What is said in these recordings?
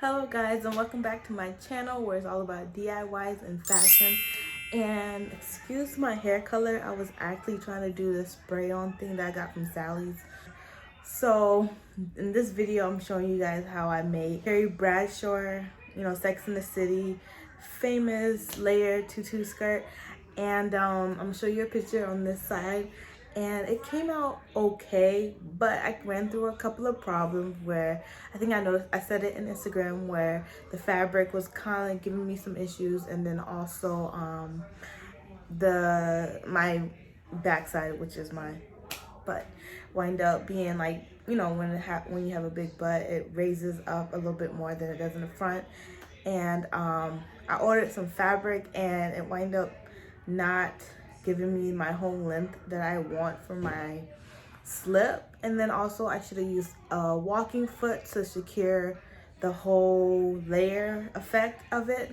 Hello guys, and welcome back to my channel where it's all about DIYs and fashion. And excuse my hair color, I was actually trying to do this spray on thing that I got from Sally's. So in this video I'm showing you guys how I made Carrie Bradshaw, Sex in the City, famous layered tutu skirt. And I'm gonna show you a picture on this side, and it came out okay, but I ran through a couple of problems where I think I noticed, I said it in Instagram, where the fabric was kind of giving me some issues, and then also my backside, which is my butt, wind up being like, when you have a big butt, it raises up a little bit more than it does in the front. And I ordered some fabric and it wind up not giving me my whole length that I want for my slip. And then also I should have used a walking foot to secure the whole layer effect of it.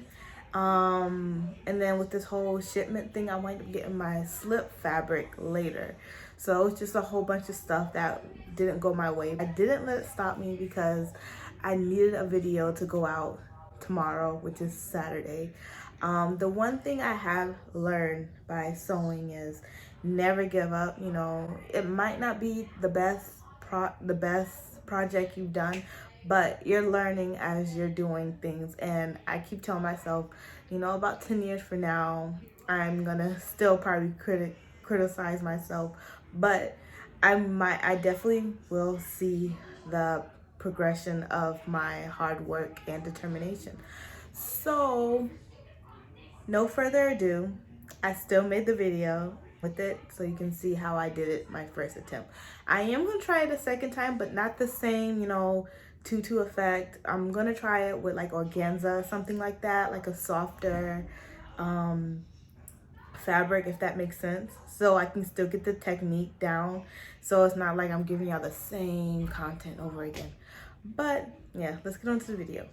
And then with this whole shipment thing, I wind up getting my slip fabric later. So it's just a whole bunch of stuff that didn't go my way. I didn't let it stop me because I needed a video to go out tomorrow, which is Saturday. The one thing I have learned by sewing is never give up. It might not be the best project you've done, but you're learning as you're doing things. And I keep telling myself, about 10 years from now, I'm gonna still probably criticize myself, but I definitely will see the progression of my hard work and determination. So no further ado, I still made the video with it so you can see how I did it my first attempt. I am gonna try it a second time, but not the same, tutu effect. I'm gonna try it with like organza, something like that, like a softer fabric, if that makes sense, so I can still get the technique down, so it's not like I'm giving y'all the same content over again. But yeah, let's get on to the video.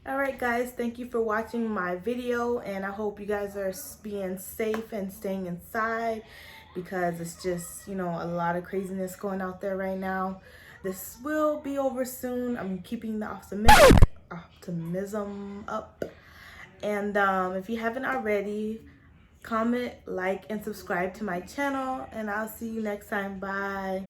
All right, guys, thank you for watching my video, and I hope you guys are being safe and staying inside, because it's just, you know, a lot of craziness going out there right now. This will be over soon. I'm keeping the optimism up. And if you haven't already, comment, like, and subscribe to my channel, and I'll see you next time. Bye.